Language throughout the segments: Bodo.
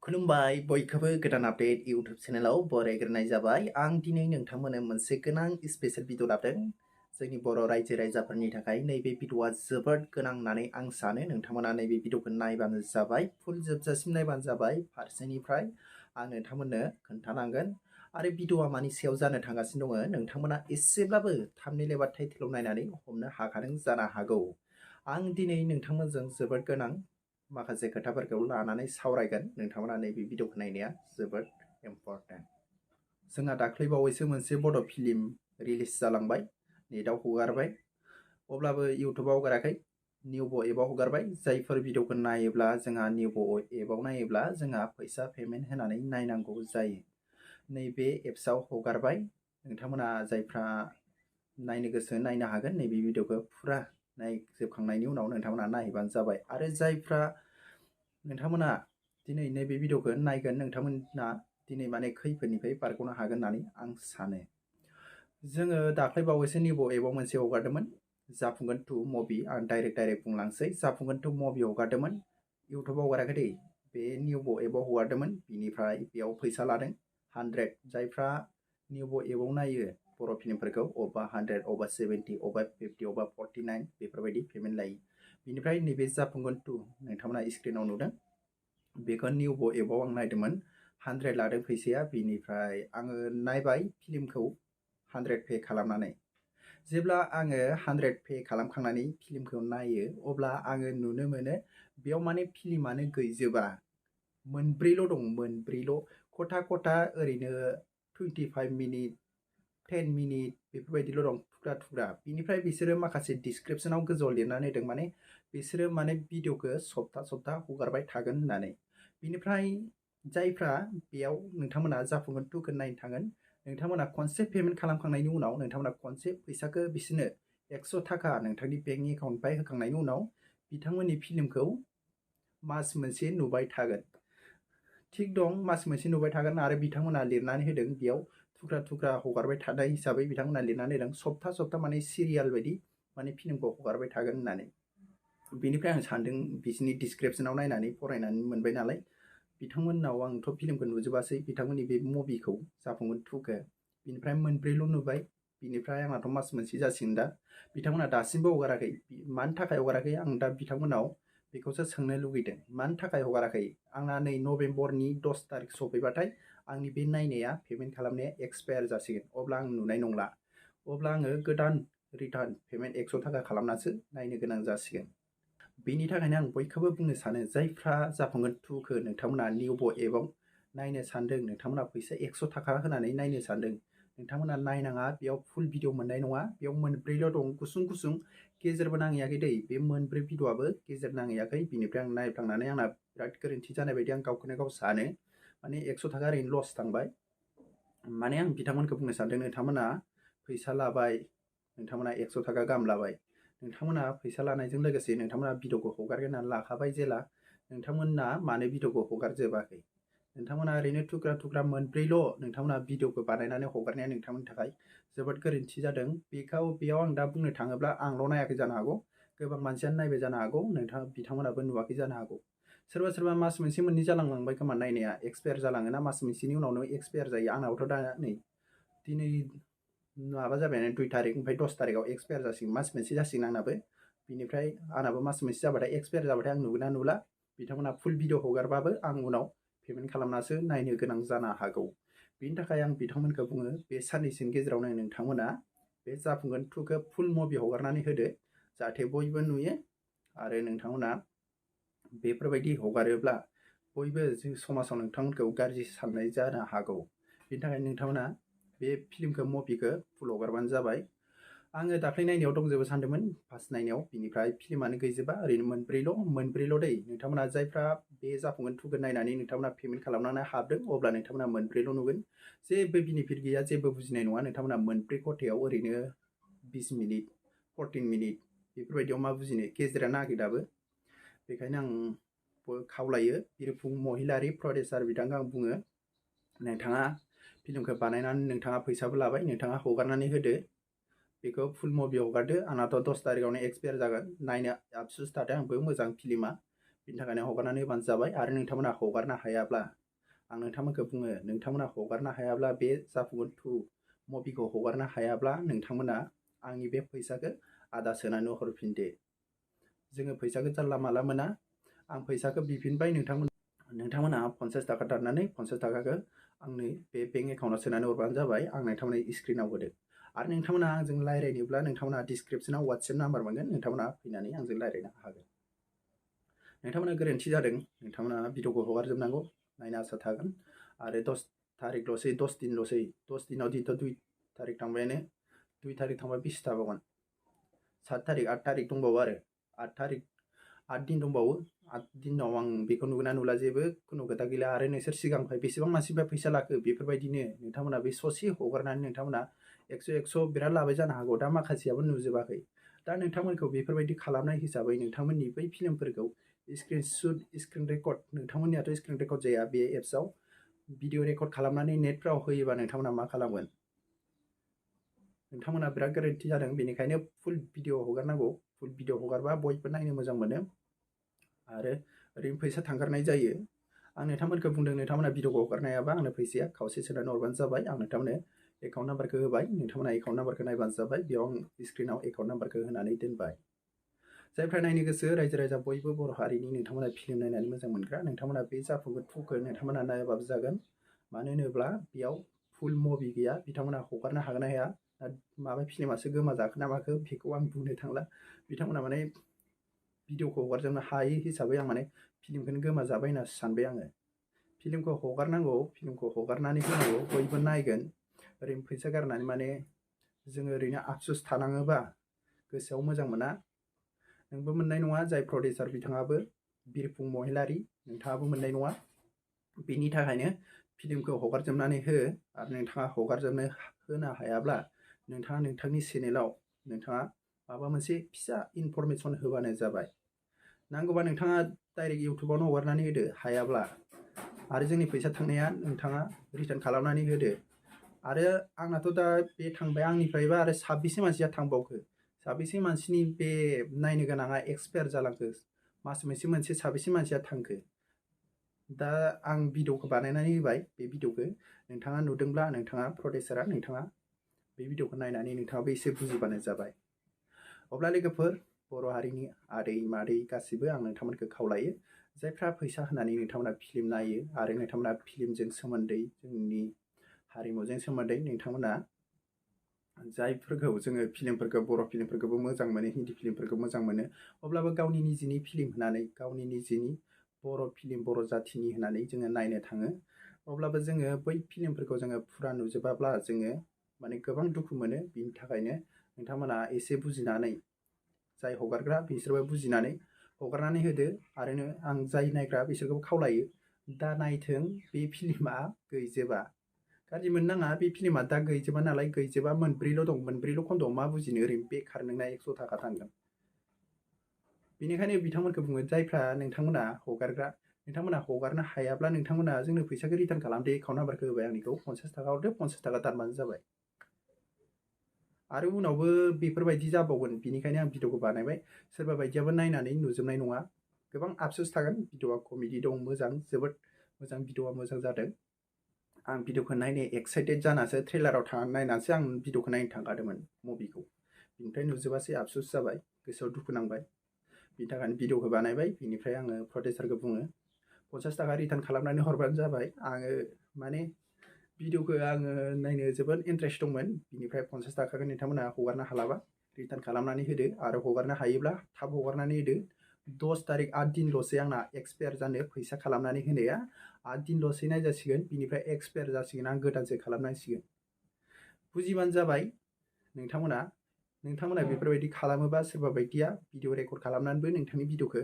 खुलुमबाय बयखौबो गोदान आपडेट इउट्यूब चेनेलाव बरायग्रोनाय जाबाय। आं दिनै नोंथांमोननो मोनसे गोनां स्पेशल भिडिअ लाबोदों। जोंनि बर' रायजो राजाफोरनि थाखाय नैबे भिडिअआ जोबोद गोनां होननानै आं सानो। नोंथांमोना नैबे भिडिअखौ नायबानो जाबाय, फुल जोबजासिम नायबानो जाबाय। फारसेनिफ्राय आं नोंथांमोननो खोन्थालांगोन आरो भिडिअआ मानि सायाव जानो थांगासिनो दङ नोंथांमोना एसेब्लाबो थाम्बनेल एबा टाइटेलाव नायनानै हमनो हाखादों जानो हागौ। आं दिनै नोंथांमोनजों जोबोद गोनां माखासे खोथाफोरखौ लानानै सावरायगोन। नोंथांमोना नैबे भिडिअखौ नायनाया जोबोद इम्परटेन्ट। जोंहा दाख्लैबावैसो मोनसे बड' फिल्म रिलिज जालांबाय, नेटआव हगारबाय, अब्लाबो इउटुबाव हगाराखै, निउब' एपआव हगारबाय। जायफोर भिडिअखौ नायोब्ला जोंहा निउब' एपआव नायोब्ला जोंहा फैसा पेमेन्ट होनानै नायनांगौ जायो। नैबे एप्सआव हगारबाय। नोंथांमोना जायफ्रा नायनो गोसो नायनो हागोन। नैबे भिडिअखौ फुरा नायजोबखांनायनि उनाव नोंथांमोना नायहैबानो जाबाय। आरो जायफ्रा नोंथांमोना दिनै नैबे भिडिअखौ नायगोन नोंथांमोना दिनै माने खैफोदनिफ्राय बारग'नो हागोन होननानै आं सानो। जोङो दाख्लै बावैसो निउब' एपआव मोनसे हगारदोंमोन, जापुंगोन 2 मुभि। आं डाइरेक्ट बुंलांसै। जापुंगोन 2 मुभि हगारदोंमोन, इउटुबाव हगाराखै दै, बे निउब' एपआव हगारदोंमोन। बिनिफ्राय बेयाव फैसा लादों 100। जायफ्रा निउब' एपआव नायो बर' फिल्मफोरखौ, अबा 100, अबा 70, अबा 50, अबा 49 बेफोरबायदि पेमेन्ट लायो। बिनिफ्राय नैबे जापुंगोन 2 नोंथांमोना स्क्रिनाव नुदों, बेखौ निउब' एपआव आं नायदोंमोन, 100 लादों फैसाया। बिनिफ्राय आङो नायबाय फिल्मखौ 100 पे खालामनानै। जेब्ला आङो 100 पे खालामखांनानै फिल्मखौ नायो अब्ला आङो नुनो मोनो बेयाव माने फिल्मानो गैजोबा, मोनब्रैल' दं, मोनब्रैल'। खथा खथा ओरैनो 25 मिनिट 10 मिनिट बेफोरबायदिल' दं, थुख्रा थुख्रा। बिनिफ्राय बिसोरो माखासे डिसक्रिपसनाव गोजौआव लिरनानै होदों, माने बिसोरो माने भिडिअखौ सप्ता हगारबाय थागोन होननानै। बिनिफ्राय जायफ्रा बेयाव नोंथांमोना जापुंगोन 2खौ नायनो थागोन, नोंथांमोना खनसे पेमेन्ट खालामखांनायनि उनाव नोंथांमोना खनसे फैसाखौ बिसोरनो 100 थाखा नोंथांनि बेंक एकाउन्टनिफ्राय होखांनायनि उनाव बिथांमोननि फिल्मखौ मास मोनसे नुबाय थागोन। थिग दं, मास मोनसे नुबाय थागोन। आरो बिथांमोना लिरनानै होदों बेयाव थुख्रा थुख्रा हगारबाय थानाय हिसाबै बिथांमोना लिरनानै होदों सप्ता माने सिरियाल बायदि माने फिल्मखौ हगारबाय थागोन होननानै। बिनिफ्राय आं सानदों बिसोरनि डिसक्रिपसनाव नायनानै फरायनानै मोनबाय नालाय, बिथांमोननाव आंथ' फिल्मखौ नुजोबासै, बिथांमोननि बे मुभिखौ जापुंगोन 2खौ। बिनिफ्राय मोनब्रैल' नुबाय। बिनिफ्राय आंनाथ' मास मोनसे जासिगोन दा। बिथांमोना दासिमबो हगाराखै। मानि थाखाय हगाराखै आं दा बिथांमोनाव बेखौसो सोंनो लुगैदों, मानि थाखाय हगाराखै। आंना नै नभेम्बरनि 10 तारिख सफैबाथाय आंनि बे नायनाया पेमेन्ट खालामनाया एक्सपायार जासिगोन। अब्ला आं नुनाय नंला। अब्ला आङो गोदान रिटार्न पेमेन्ट 100 थाखा खालामनासो नायनो गोनां जासिगोन। बेनि थाखायनो आं बयखौबो बुंनो सानो, जायफ्रा जापुंगोन 2खौ नोंथांमोना निउब' एपआव नायनो सानदों, नोंथांमोना फैसा 100 थाखा होनानै नायनो सानदों, नोंथांमोना नायनाङा। बेयाव फुल भिडिअ मोननाय नङा। बेयाव मोनब्रैल' दं, गुसुं गुसुं, गेजेरबो नांहैयाखै दै। बे मोनब्रै भिडिअआबो गेजेर नांहैयाखै। बिनिफ्राय आं नायफ्लांनानै आंना बिराद गोरोन्थि जानाय बायदि आं गावखौनो गाव सानो, माने 100 थाखा ओरैनो लस थांबाय। माने आं बिथांमोनखौ बुंनो सानदों, नोंथांमोना फैसा लाबाय, नोंथांमोना 100 थाखा गाहाम लाबाय, नोंथांमोना फैसा लानायजों लोगोसे नोंथांमोना भिडिअखौ हगारगोन होननानै लाखाबाय जेला, नोंथांमोना मानो भिडिअखौ हगारजोबाखै। नोंथांमोना ओरैनो थुख्रा थुख्रा मोनब्रैल' नोंथांमोना भिडिअखौ बानायनानै हगारनाया नोंथांमोननि थाखाय जोबोद गोरोन्थि जादों। बेयाव आं दा बुंनो थाङोब्ला आंल' नायाखै जानो हागौ, गोबां मानसियानो नायबाय जानो हागौ, बिथांमोनाबो नुवाखै जानो हागौ। सोरबा मास मोनसे मोननै जालांबाय खोमा नायनाया, एक्सपायार जालाङोना, मास मोनसेनि उनावनो एक्सपायार जायो। आंनावथ' दा नै दिनै माबा जाबायानो 2 तारिख, ओमफ्राय 10 तारिखआव एक्सपायार जासिगोन, मास मोनसे जासिगोन आंनाबो। बिनिफ्राय आंनाबो मास मोनसे जाबाथाय एक्सपायार जाबाथाय आं नुगोन ना नुला। बिथांमोना फुल भिडिअ हगारबाबो आं उनाव पेमेन्ट खालामनासो नायनो गोनां जानो हागौ। बिनि थाखाय आं बिथांमोनखौ बुङो, बे साननैसोनि गेजेरावनो नोंथांमोना बे जापुंगोन 2खौ फुल मुभि हगारनानै होदो, जाहाथे बयबो नुयो। आरो नोंथांमोना बेफोरबायदि हगारोब्ला बयबो जों समाजाव नोंथांमोनखौ गाज्रि साननाय जानो हागौ। बिनि थाखाय नोंथांमोना बे फिल्मखौ मुभिखौ फुल हगारबानो जाबाय। आङो दाख्लै नायनायाव दंजोबो सानदोंमोन, फार्स्ट नायनायाव। बिनिफ्राय फिल्मानो गैजोबा, ओरैनो मोनब्रैल' दै। नोंथांमोना जायफ्रा बे जापुंगोन 2खौ नायनानै नोंथांमोना पेमेन्ट खालामनानै हाबदों, अब्ला नोंथांमोना मोनब्रैल' नुगोन। जेबो बेनिफिट गैया, जेबो बुजिनाय नङा। नोंथांमोना मोनब्रै खथायाव ओरैनो 20 मिनिट 14 मिनिट बेफोरबायदियाव मा बुजिनो, गेजेरा नाङाखै दाबो। बेखायनो आं खावलायो बिरपुं महिलारि प्रडिउसार बिथांखौ आं बुङो, नोंथाङा फिल्मखौ बानायनानै नोंथाङा फैसाबो लाबाय, नोंथाङा हगारनानै होदो, बेखौ फुल मुभि हगारदो। आंनाथ' 10 तारिखआवनो एक्सपायार जागोन, नायनो आफसुस थादों आंबो, मोजां फिल्मा। बिनि थाखायनो हगारनानै होबानो जाबाय। आरो नोंथांमोना हगारनो हायाब्ला आं नोंथांमोनखौ बुङो, नोंथांमोना हगारनो हायाब्ला बे जाफुंगोन 2 मुभिखौ हगारनो हायाब्ला नोंथांमोना आंनि बे फैसाखौ आदा सोनानै हरफिनदो। जोङो फैसाखौ जानला माला मोना। आं फैसाखौ बिफिनबाय, नोंथांमोना 50 थाखा दाननानै 50 थाखाखौ आंनो बे बेंक एकाउन्टाव सोनानै हरबानो जाबाय। आं नोंथांमोननो स्क्रिनाव होदो। आरो नोंथांमोना आंजों रायज्लायनोब्ला नोंथांमोना डिसक्रिपसनाव WhatsApp नाम्बार मोनगोन, नोंथांमोना फैनानै आंजों रायज्लायनो हागोन। नोंथांमोना गोरोन्थि जादों, नोंथांमोना भिडिअखौ हगारजोबनांगौ, नायनो आसा थागोन। आरो 10 थारिखल'सै, 10 दिनल'सै, 10 दिनाव दिनैथ' 2 थारिख थांबायानो, 2 थारिख थांबा 20 थाबावगोन, 7 थारिख 8 थारिख दंबावो आरो 8 दिन दंबावो। 8 दिनाव आं बेखौ नुगोना नुला जेबो खुनु खोथा गैला। आरो नोंसोर सिगांनिफ्राय बेसेबां मानसिफ्रा फैसा लाखो बेफोरबायदिनो नोंथांमोना बे ससे हगारनानै नोंथांमोना 100 बिराद लाबाय जानो हागौ, दा माखासेयाबो नुजोबाखै। दा नोंथांमोनखौ बेफोरबायदि खालामनाय हिसाबै नोंथांमोननि बै फिल्मफोरखौ स्क्रिन रेकर्ड, नोंथांमोननियाथ' स्क्रिन रेकर्ड जाया बे एप्सआव, भिडिअ रेकर्ड खालामनानै नेटफ्राव होयोबा नोंथांमोना मा खालामगोन? नोंथांमोना बिराद गोरोन्थि जादों। बेनिखायनो फुल भिडिअ हगारनांगौ। फुल भिडिअ हगारबा बयबो नायनो मोजां मोनो आरो ओरैनो फैसा थांगारनाय जायो। आं नोंथांमोनखौ बुंदों, नोंथांमोना भिडिअखौ हगारनो हायाबा आंनो फैसाया खावसे सोनानै हरबानो जाबाय। आं नोंथांमोननो एकाउन्ट नाम्बारखौ होबाय, नोंथांमोना एकाउन्ट नाम्बारखौ नायबानो जाबाय। बेयाव आं स्क्रिनाव एकाउन्ट नाम्बारखौ होनानै दोनबाय। जायफ्रा नायनो गोसो, रायजो राजा बयबो बर' हारिनि नोंथांमोना फिल्म नायनानै मोजां मोनग्रा, नोंथांमोना बे जाफुंगोन 2खौ नोंथांमोना नायाबाबो जागोन। मानो होनोब्ला बेयाव फुल मुभि गैया। बिथांमोना हगारनो हागोन ना हाया, माबा फिल्मासो गोमाजाखो ना माखो बेखौ आं बुंनो थांला। बिथांमोना माने भिडिअखौ हगारजोबनो हायै हिसाबै आं माने फिल्मखौनो गोमाजाबाय होनना सानबाय आङो। फिल्मखौ हगारनांगौ, फिल्मखौ हगारनानै होनांगौ, बयबो नायगोन। ओरैनो फैसा गारनानै माने जोङो ओरैनो आफसुस थानाङोबा गोसोआव मोजां मोना। नोंबो मोननाय नङा, जाय प्रडिउसार बिथाङाबो बिरपुं महिलारि, नोंथाङाबो मोननाय नङा। बेनि थाखायनो फिल्मखौ हगारजोबनानै हो। आरो नोंथाङा हगारजोबनो होनो हायाब्ला नोंथाङा नोंथांनि चेनेलाव नोंथाङा माबा मोनसे फिसा इनफरमेसन होबानो जाबाय। नांगौबा नोंथाङा डाइरेक्ट इउटुबावनो हगारनानै होदो, हायाब्ला आरो जोंनि फैसा थांनाया नोंथाङा रिटार्न खालामनानै होदो। आरो आंनाथ' दा बे थांबाय, आंनिफ्रायबा आरो 26 मानसिया थांबावखो, 26 मानसिनि बे नायनो गोनाङा एक्सपायार जालांखो, मास मोनसे 26 मानसिया थांखो। दा आं भिडिअखौ बानायनानै होबाय। बे भिडिअखौ नोंथाङा नुदोंब्ला, नोंथाङा प्रडिउसारा, नोंथाङा बे भिडिअखौ नायनानै नोंथाङाबो एसे बुजिबानो जाबाय। अब्ला लोगोफोर, बर' हारिनि आदै मादै गासिबो आं नोंथांमोनखौ खावलायो, जायफ्रा फैसा होनानै नोंथांमोना फिल्म नायो आरो नोंथांमोना फिल्मजों सोमोन्दै, जोंनि हारिमुजों सोमोन्दै नोंथांमोना जायफोरखौ जोङो फिल्मफोरखौ, बर' फिल्मफोरखौबो मोजां मोनो, हिन्दी फिल्मफोरखौ मोजां मोनो, अब्लाबो गावनि निजिनि फिल्म होनानै, गावनि निजिनि बर' फिल्म, बर' जाथिनि होनानै जोङो नायनो थाङो। अब्लाबो जोङो बै फिल्मफोरखौ जोङो फुरा नुजोबाब्ला जोङो माने गोबां दुखु मोनो। बिनि थाखायनो नोंथांमोना एसे बुजिनानै, जाय हगारग्रा बिसोरबो बुजिनानै हगारनानै होदो। आरो आं जाय नायग्रा बिसोरखौबो खावलायो, दा नायथों, बे फिल्मा गैजोबा, गाज्रि मोननाङा। बे फिल्मा दा गैजोबा नालाय, गैजोबा, मोनब्रैल' दं, मोनब्रैल' खन्द'आव मा बुजिनो, ओरैनो बेखार नोंना 100 थाखा थांगोन। बेनिखायनो बिथांमोनखौ बुङो, जायफ्रा नोंथांमोना हगारग्रा, नोंथांमोना हगारनो हायाब्ला नोंथांमोना जोंनो फैसाखौ रिटार्न खालामदो। एकाउन्ट नाम्बारखौ होबाय, आंनिखौ 50 थाखा हरदो, 50 थाखा दानबानो जाबाय। आरो उनावबो बेफोरबायदि जाबावगोन। बिनिखायनो आं भिडिअखौ बानायबाय। सोरबा बायदियाबो नायनानै नुजोबनाय नङा, गोबां आफसुस थागोन। भिडिअआ कमेडि दं, मोजां, जोबोद मोजां, भिडिअआ मोजां जादों। आं भिडिअखौ नायनो एक्साइटेड जानासो, ट्रेलाराव नायनानैसो आं भिडिअखौ नायनो थांखादोंमोन मुभिखौ। बिनिफ्राय नुजोबासै, आफसुस जाबाय, गोसोआव दुखु नांबाय। बिनि थाखायनो भिडिअखौ बानायबाय। बिनिफ्राय आङो प्रडिउसारखौ बुङो, 50 थाखा रिटार्न खालामनानै हरबानो जाबाय। आङो माने भिडिअखौ आङो नायनो जोबोद इन्टारेस्ट दंमोन। बिनिफ्राय 50 थाखाखौ नोंथांमोना हगारनो हालाबा रिटार्न खालामनानै होदो। आरो हगारनो हायोब्ला थाब हगारनानै होदो। 10 थारिख 8 दिनल'सै आंना एक्सपायार जानो, फैसा खालामनानै होनाया 8 दिनल'सै नायजासिगोन। बिनिफ्राय एक्सपायार जासिगोन, आं गोदानसो खालामनांसिगोन। बुजिबानो जाबाय। नोंथांमोना बेफोरबायदि खालामोबा सोरबा बायदिया भिडिअ रेकर्ड खालामनानैबो नोंथांनि भिडिअखौ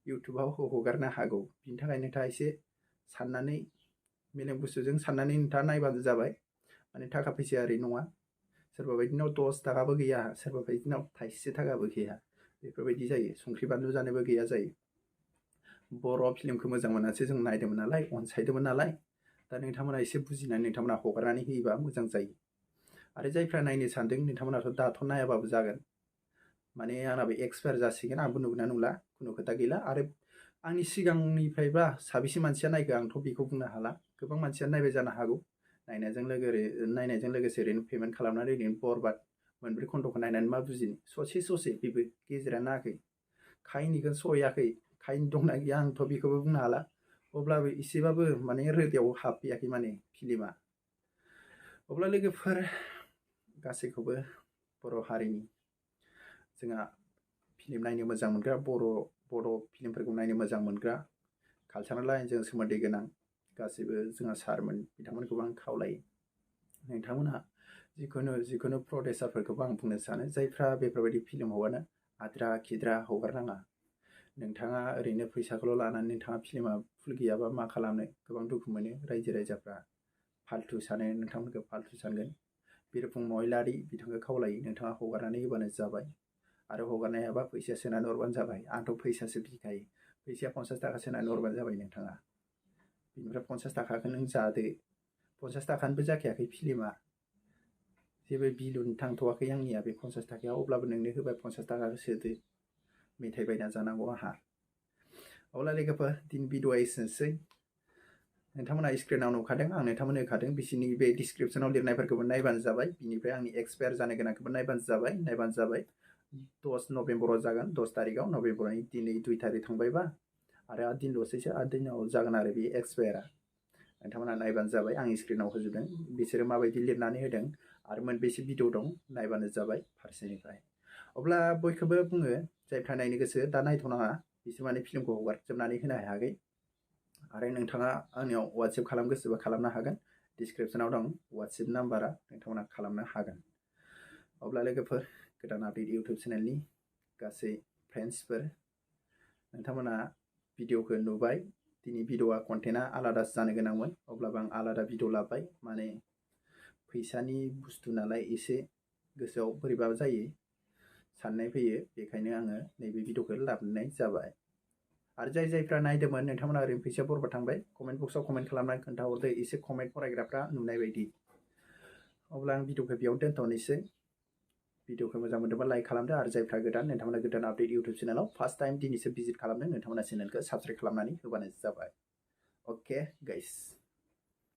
इउटुबाव हगारनो हागौ। बिनि थाखाय नोंथाङा एसे साननानै, मेलेम गुसुजों साननानै नोंथाङा नायबानो जाबाय। माने थाखा फैसाया ओरै नङा, सोरबा बायदिनाव 10 थाखाबो गैया, सोरबा बायदिनाव थाइसे थाखाबो गैया, बेफोरबायदि जायो। संख्रि बानलु जानोबो गैया जायो। बर' फिल्मखौ मोजां मोननानैसो जों नायदोंमोन नालाय, अनसायदोंमोन नालाय। दा नोंथांमोना एसे बुजिनानै नोंथांमोना हगारनानै होयोबा मोजां जायो। आरो जायफ्रा नायनो सानदों, नोंथांमोनाथ' दाथ' नायाबाबो जागोन। माने आंनाबो एक्सपायार जासिगोन, आंबो नुगोना नुला, खुनु खोथा गैला। आरो आंनि सिगांनिफ्रायबा साबेसे मानसिया नायखो आंथ' बेखौ बुंनो हाला, गोबां मानसिया नायबाय जानो हागौ। नायनायजों लोगोसे ओरैनो पेमेन्ट खालामनानै ओरैनो बरबाद मोनब्रै खन्द'खौ नायनानै मा बुजिनो, ससे बेबो गेजेरा नाङाखै, खाहिनिखौ सहैयाखै, खाहिनि दंना गैया आंथ' बेखौबो बुंनो हाला। अब्लाबो एसेबाबो माने रोदायाव हाबफैयाखै माने फिल्मा। अब्ला लोगोफोर गासैखौबो बर' हारिनि जोंहा फिल्म नायनो मोजां मोनग्रा, बड' फिल्मफोरखौ नायनो मोजां मोनग्रा, कालचारेल लाइनजों सोमोन्दो गोनां गासैबो जोंहा सारमोन बिथांमोनखौबो आं खावलायो, नोंथांमोनहा जिखुनु प्रडिउसारफोरखौबो आं बुंनो सानो, जायफ्रा बेफोरबायदि फिल्म हगारनो आद्रा खिद्रा हगारनाङा। नोंथाङा ओरैनो फैसाखौल' लानानै नोंथाङा फिल्मा फुल गैयाबा मा खालामनो, गोबां दुखु मोनो रायजो राजाफ्रा। फाल्थु सानो, नोंथांमोनखौ फाल्थु सानगोन। बिरपुं महिलारि बिथांखौ खावलायो, नोंथाङा हगारनानै होबानो जाबाय, आरो हगारनो हायाबा फैसा सोनानै हरबानो जाबाय। आंथ' फैसासो बिखायो, फैसाया 50 थाखा सोनानै हरबानो जाबाय नोंथाङा। बिनिफ्राय 50 थाखाखौ नों जादो, 50 थाखानिबो जाखायाखै फिल्मा, जेबो बिलुन थांथ'वाखै आंनिया बे 50 थाखाया, अब्लाबो नोंनो होबाय 50 थाखाखौ सोदो, मेथाइ बायना जानांगौ आंहा। अब्ला लोगोफोर दिनै भिडिअ'आ एसेनोसै, नोंथांमोना स्क्रिनाव नुखादों, आं नोंथांमोननो होखादों, बिसोरनि बे डिसक्रिपसनाव लिरनायफोरखौबो नायबानो जाबाय, बिनिफ्राय आंनि एक्सपायार जानो गोनांखौबो नायबानो जाबाय। 10 नभेम्बराव जागोन, 10 तारिखआव नभेम्बरनि दिनै 2 तारिख थांबायबा आरो 8 दिन ल'सैसो, 8 दिनाव जागोन आरो बे एक्सपायारा। नोंथांमोना नायबानो जाबाय, आं स्क्रिनाव होजोबदों, बिसोरो माबायदि लिरनानै होदों आरो मोनबेसे भिडिअ दं नायबानो जाबाय फारसेनिफ्राय। अब्ला बयखौबो बुङो, जायफ्रा नायनो गोसो दा नायथ'नाङा, बिसोर माने फिल्मखौ हगारजोबनानै होनो हायाखै। आरो नोंथाङा आंनियाव वाट्सएप खालाम गोसोबा खालामनो हागोन, डिसक्रिपसनाव दं वाट्सएप नाम्बारा, नोंथांमोना खालामनो हागोन। अब्ला लोगोफोर गोदान आपडेट इउटुब चेनेलनि गासै फ्रेन्ड्सफोर, नोंथांमोना भिडिअखौ नुबाय, दिनै भिडिअआ कन्टेन्टआ आलादा जानो गोनांमोन, अब्लाबो आं आलादा भिडिअ लाबाय, माने फैसानि बुस्थु नालाय एसे गोसोआव बोरैबा जायो, साननाय फैयो, बेखायनो आङो नैबे भिडिअखौ लाबोनाय जाबाय। आरो जायफ्रा नायदोंमोन नोंथांमोना ओरैनो फैसा बरबाद थांबाय, कमेन्ट बक्सआव कमेन्ट खालामनानै खोन्थाहरदो, एसे कमेन्ट फरायग्राफ्रा नुनाय बायदि। अब्ला आं भिडिअखौ बेयाव दोनथ'नोसै, भिडिअखौ मोजां मोनदोंबा लाइक खालामदो, आरो जायफ्रा गोदान नोंथांमोना गोदान आपडेट इउटुब चेनेलाव फार्स्ट टाइम दिनैसो भिजिट खालामदों, नोंथांमोना चेनेलखौ साबस्क्राइब खालामनानै होबानो जाबाय। अके गाइस।